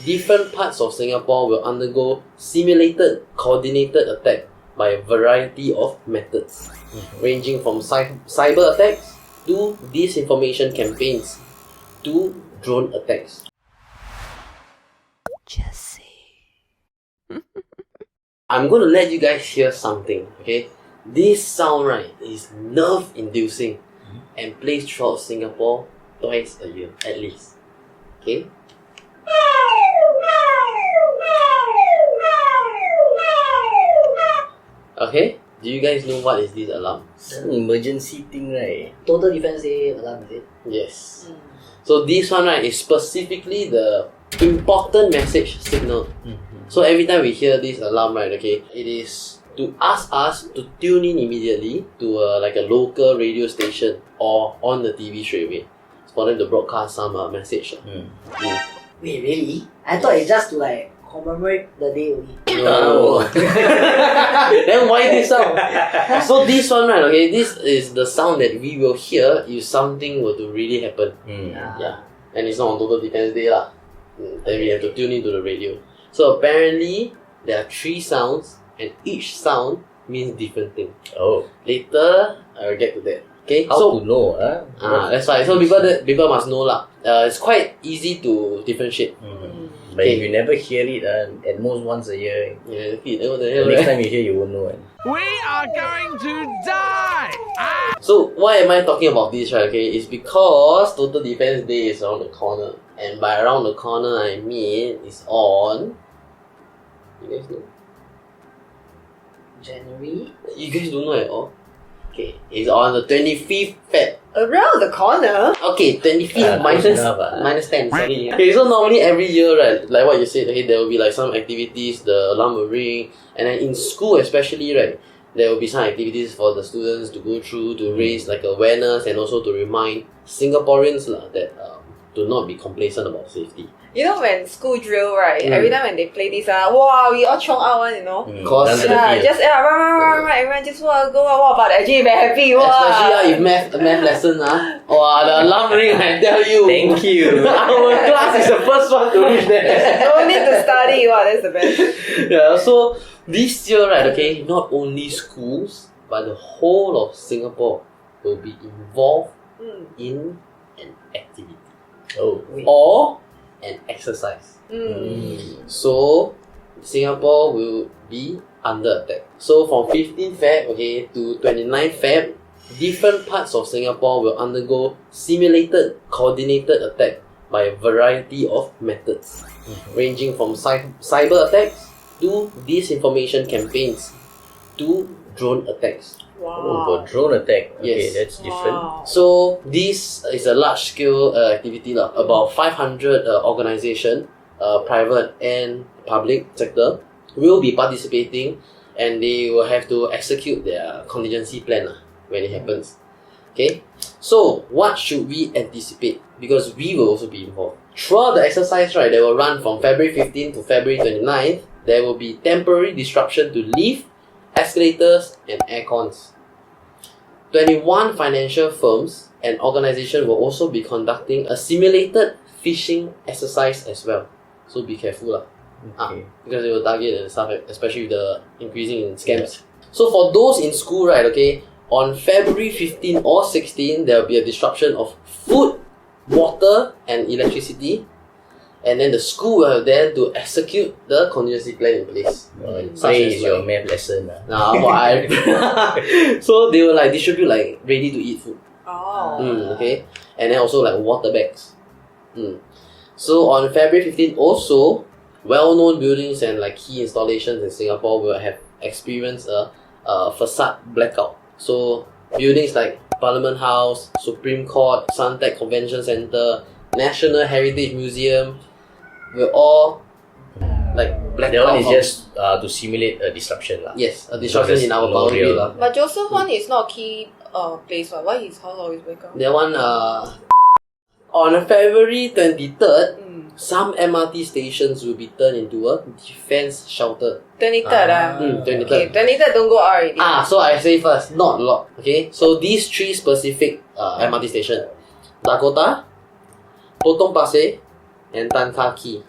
Different parts of Singapore will undergo simulated, coordinated attack by a variety of methods, ranging from cyber attacks to disinformation campaigns to drone attacks. I'm going to let you guys hear something, okay? This sound, right, is nerve-inducing and plays throughout Singapore twice a year, at least. Okay? Okay? Do you guys know what is this alarm? Some emergency thing, right? Total Defense Day alarm, is it? Yes. So this one, right, is specifically the important message signal. So every time we hear this alarm, right, okay, it is to ask us to tune in immediately to like a local radio station or on the TV straight away for them to broadcast some message. Wait, really? I thought it's just to like commemorate the day only. No. Then why this sound? So this one, right, okay, this is the sound that we will hear if something were to really happen. Yeah. And it's not on Total Defense Day lah. Then we have to tune into the radio. So apparently there are 3 sounds and each sound means different thing. Oh. Later I will get to that. Okay. How to know? That's right. So people must know lah. It's quite easy to differentiate. But if you never hear it, at most once a year, Yeah, the next time you hear, you won't know. We are going to die! So why am I talking about this, right? Okay, it's because Total Defense Day is around the corner. And by around the corner, I mean it's on... You guys know? January? You guys don't know at all? Okay, it's on the 25th Feb. Around the corner? Okay, 25th minus 10, sorry. Okay, so normally every year, right, like what you said, okay, there will be like some activities, the alarm will ring, and then in school especially, right, there will be some activities for the students to go through to raise like awareness and also to remind Singaporeans that to not be complacent about safety. You know when school drill, right? Every time when they play this, wow, we all chiong out one, you know. Cause run, everyone just go out, but actually very happy, wow. Especially if math lesson, wow, the alarm ring, I tell you. Thank you. Our class is the first one to reach there. No need to study, wow, that's the best. Yeah, so this year, right, okay, not only schools, but the whole of Singapore will be involved in an activity. Or an exercise. So Singapore will be under attack. So from 15th Feb, okay, to 29th Feb, different parts of Singapore will undergo simulated, coordinated attack by a variety of methods, ranging from cyber attacks to disinformation campaigns to drone attacks. Oh, but drone attack. Okay, Yes. that's different. Wow. So this is a large-scale activity lah. About 500 organisations, private and public sector, will be participating, and they will have to execute their contingency plan lah when it happens. Okay, so what should we anticipate? Because we will also be involved. Throughout the exercise, right, they will run from February 15th to February 29th. There will be temporary disruption to lift, escalators, and aircons. 21 financial firms and organizations will also be conducting a simulated phishing exercise as well. So be careful lah. Because they will target and stuff, especially with the increasing in scams. So for those in school, right, okay, on February 15 or 16, there will be a disruption of food, water, and electricity. And then the school will have there to execute the contingency plan in place. Today is your math lesson. So they will like distribute like ready to eat food. Oh. And then also like water bags. So on February 15th also, well-known buildings and like key installations in Singapore will have experienced a facade blackout. So buildings like Parliament House, Supreme Court, Suntec Convention Centre, National Heritage Museum will all like black That out. one is just to simulate a disruption lah. Yes, a disruption in our not boundary real. lah. But Joseph one is not key place, why his house always wake up? That one on February 23rd, some MRT stations will be turned into a defense shelter. 23rd 23rd. Okay, 23rd don't go out already. So I say first, not a lot. Okay, so these 3 specific MRT stations: Dakota, Potong Pasir, and Tan Kah Kee.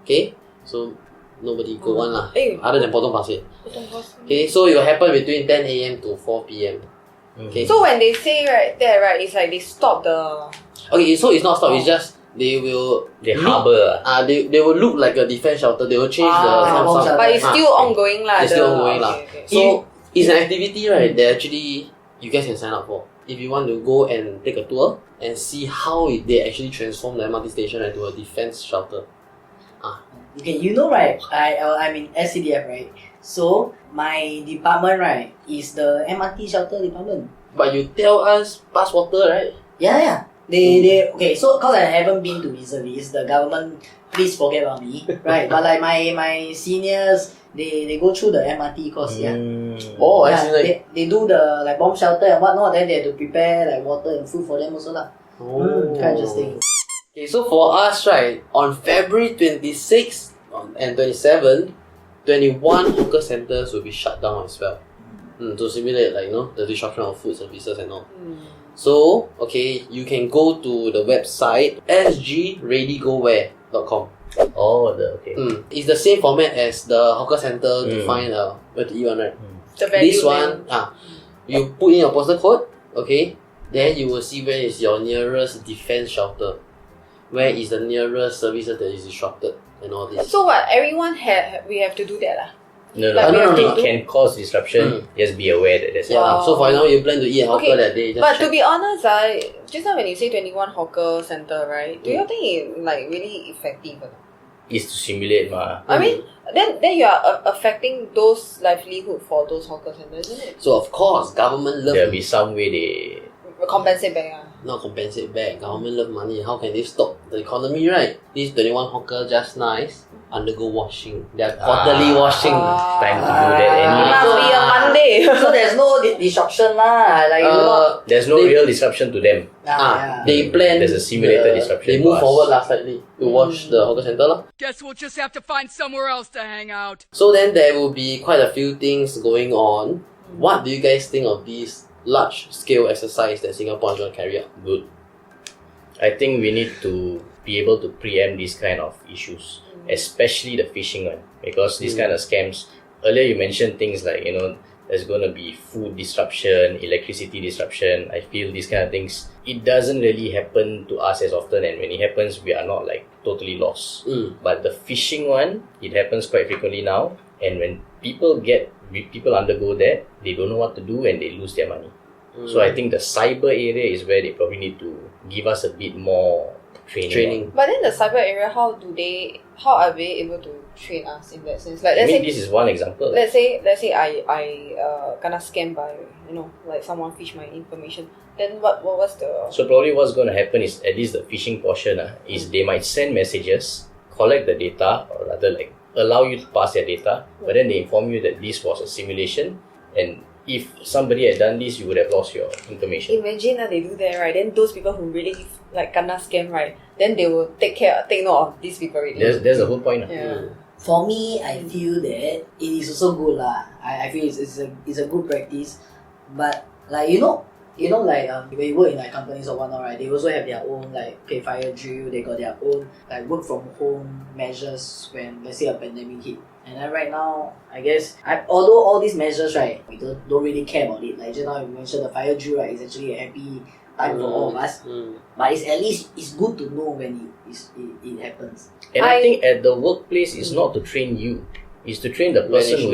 Okay, so nobody go one lah. Eh. Other than Potong Pasir. Okay, so it will happen between 10 a.m. to 4 p.m. Okay. So when they say it's like they stop the. Okay, so it's not stop. It's just they will. They harbour. They will look like a defense shelter. They will change the bomb shelter. But it's still ongoing lah. It's still ongoing lah. Okay. So it's an activity, right? That actually you guys can sign up for if you want to go and take a tour and see how they actually transform the MRT station into a defense shelter. Okay, you know, right? I'm in SCDF, right? So my department, right, is the MRT shelter department. But you tell us pass water, right? Yeah. They okay. So cause I haven't been to reservists, the government please forget about me, right? But like my seniors, they go through the MRT course, yeah. Oh, I Yeah, see. Like, they do the like bomb shelter and whatnot. Then they have to prepare like water and food for them also lah. Kind of interesting. Okay, so for us, right, on February 26th and 27th, 21 hawker centers will be shut down as well. To simulate like the disruption of food services and all. So, okay, you can go to the website SGReadyGoWhere.com. Oh, It's the same format as the hawker center to find where to eat one, right? The value This one, you put in your postal code, okay, then you will see where is your nearest defense shelter. Where is the nearest services that is disrupted and all this. So what? Everyone we have to do that lah. No, Like we have to it do- can cause disruption. Just be aware that there's Yeah. So for example, you plan to eat a hawker that day, just But to check. be honest, just now when you say 21 hawker center, right? Do you think it like really effective or not? is to simulate ma. I mean, then you are affecting those livelihood for those hawker centers, isn't it? So of course, government love There'll be some way they Compensate back. not compensate back. Government love money. How can they stop the economy, right? These 21 hawker just nice undergo washing. Their quarterly washing. time to do that Must be a Monday. So there's no disruption lah. Like you know. There's no real disruption to them. They plan. There's a simulated disruption They to move us. forward slightly to wash the hawker center lah. Guess we'll just have to find somewhere else to hang out. So then there will be quite a few things going on. What do you guys think of these large scale exercise that Singapore is going to carry out? Good. I think we need to be able to preempt these kind of issues, especially the phishing one, because these kind of scams. Earlier you mentioned things like there's going to be food disruption, electricity disruption. I feel these kind of things, it doesn't really happen to us as often, and when it happens, we are not like totally lost. But the phishing one, it happens quite frequently now, and when people undergo that, they don't know what to do and they lose their money. So I think the cyber area is where they probably need to give us a bit more training. But then the cyber area, how are they able to train us in that sense? Like I let's mean, say this is one example. let's say I gonna scam by like someone fish my information. Then what was the So probably what's going to happen is, at least the phishing portion is they might send messages, collect the data, or rather like allow you to pass their data, but then they inform you that this was a simulation, and if somebody had done this, you would have lost your information. Imagine that they do that, right? Then those people who really like kena scam, right? Then they will take note of these people already. There's the whole point. Yeah. For me, I feel that it is also good lah. I feel it's a good practice, but like like when you work in like companies or whatnot, right? They also have their own like fire drill. They got their own like work from home measures when let's say a pandemic hit. And then right now, I guess, although all these measures, right, we don't really care about it. Like just now you mentioned the fire drill, right, is actually a happy time for all of us. But it's at least it's good to know when it happens. And I think at the workplace, it's not to train you, it's to train the person who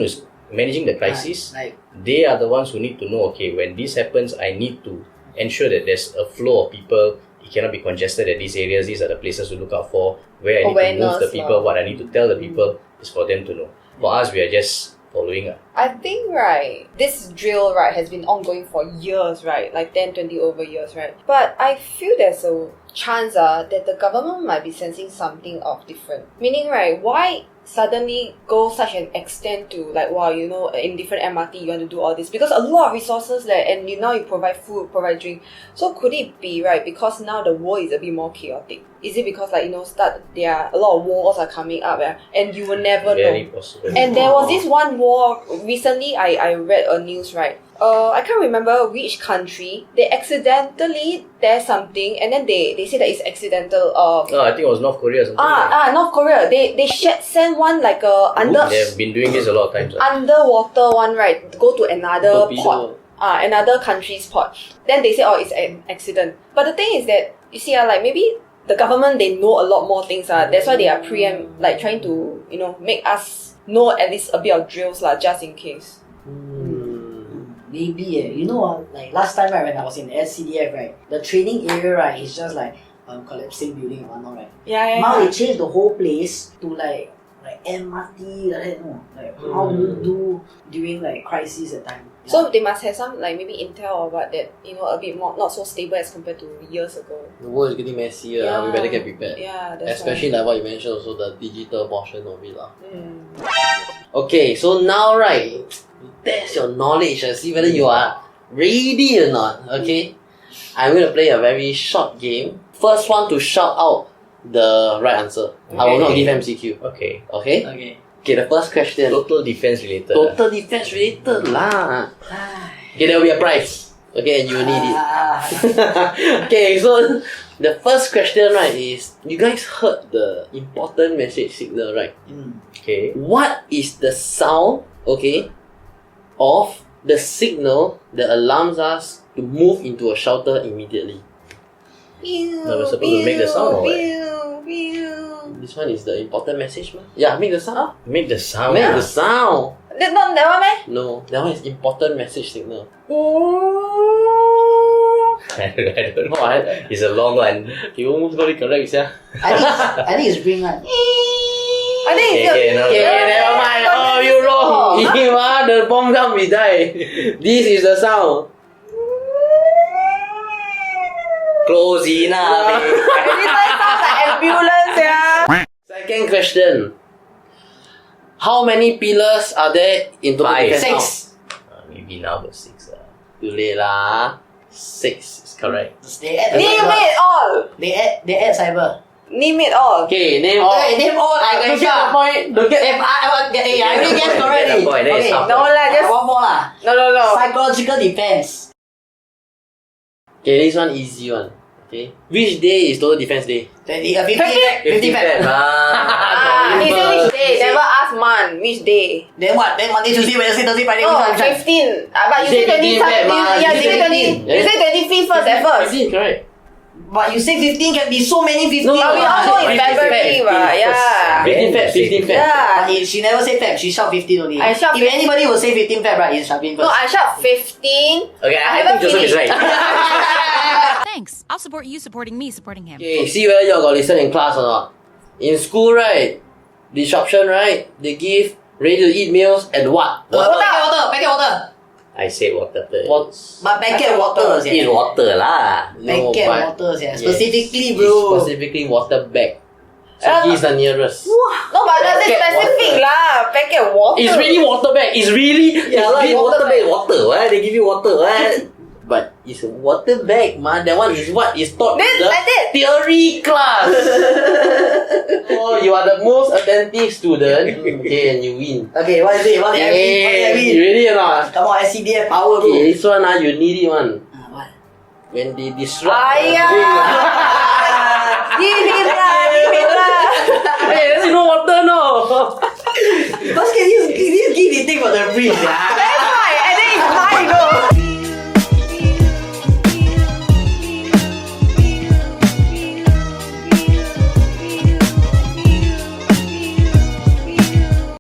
is managing the crisis. They are the ones who need to know, okay, when this happens, I need to ensure that there's a flow of people. It cannot be congested at these areas. These are the places to look out for. Where I need to move the people, what I need to tell the people is for them to know. For us, we are just following. I think, right, this drill, right, has been ongoing for years, right? Like 10, 20 over years, right? But I feel there's a chance that the government might be sensing something of different. Meaning, right, why suddenly go such an extent to like, wow, in different MRT you want to do all this? Because a lot of resources there, and now you provide food, provide drink. So could it be, right, because now the world is a bit more chaotic? Is it because like, there are a lot of wars are coming up and you will never Very know? possible. And there was this one war recently. I read a news, right? I can't remember which country, they accidentally test something and then they say that it's accidental. I think it was North Korea or something. North Korea. They send one like They've been doing this a lot of times. underwater one, right? Go to another Torpedo. port. Another country's port. Then they say, oh, it's an accident. But the thing is that, you see, like maybe the government, they know a lot more things. That's why they are like trying to, make us know at least a bit of drills, just in case. Maybe like last time, right, when I was in the SCDF, right, the training area, right, is just like collapsing building and whatnot, right. Yeah. Now they changed the whole place to like MRT, like that, like how do you do during like crisis at time. Yeah. So they must have some like maybe intel or what that a bit more not so stable as compared to years ago. The world is getting messier. We better get prepared. Yeah, that's Especially like what you mentioned, also the digital portion of it. Mm. Okay, so now right, test your knowledge and see whether you are ready or not. Okay, I'm going to play a very short game. First one to shout out the right answer. Okay. I will not give MCQ. Okay. Okay? Okay. Okay, the first question. Total defense related. Total defense related lah. Okay, there will be a prize. Okay, and you will need it. Okay, so the first question, right, is you guys heard the important message signal, right? Okay. What is the sound, okay, of the signal that alarms us to move into a shelter immediately? No, we're supposed to make the sound or what? This one is the important message, man. Yeah, make the sound. Make the sound. Make the sound. That's not that one, meh? No, that one is important message signal. I don't know. It's a long one. You almost got it correct, yeah. I think it's green one. I think it's Okay, no. Okay, never mind. Oh, you wrong. The bomb gun we die. This is the sound. Close enough. This one sounds like ambulance, yeah. Second question. How many pillars are there in total 5. defense now? 6. Maybe now but 6. Too late lah. 6 is correct. They add Name cyber. it all. They add cyber. Name it all. Okay, name all. Okay, name all. I get the point. Don't get. If I already guessed already. Get the point, that is Okay, half No lah, just one more lah. no. Psychological defense. Okay, this one easy one. Okay. Which day is total defense day? 50 50 Feb. He said which day. Never ask month. Which day? Then what? Then Monday, Tuesday, Wednesday, Thursday, Friday, Oh, which one? 15. But you You say say 15 20 Feb, ma. Yeah, You you say say 20. 15. You say 25th first at first. 15, correct. But you say 15 can be so many 15. No, But we all know it's 15 February, Feb, right? Yeah. 15 Feb, 15 Feb. Yeah. But she never say Feb. She shout 15 only. I shout If 15. anybody will say 15 Feb, right, it's shouting first. No, I shout 15. Okay, I haven't think Joseph is finished. right. Thanks. I'll support you supporting me supporting him. Okay, see whether you got listen in class or not. In school, right, disruption, right, they give ready to eat meals and what? Packet water. I said water first. What? But packet water, Eat water lah. No, Packet but water, yes, specifically, it's bro. Specifically water bag. So he's the nearest. No, but that's Packet specific water. lah. Packet water. It's really water bag. It's really. Yeah, it's like really water bag, water. What? They give you water. What? But it's a water bag, man. That one is what is taught Then in the like that. theory class. Oh, you are the most attentive student. Okay, and you win. Okay, what is it? What did I win? What did I You win? ready or not? Come on, SCDF power, bro. Okay, this one you need it one. What? When they disrupt. Ayah. Give him lah. Hey, there's no water, no. Because can you give the thing for the fridge?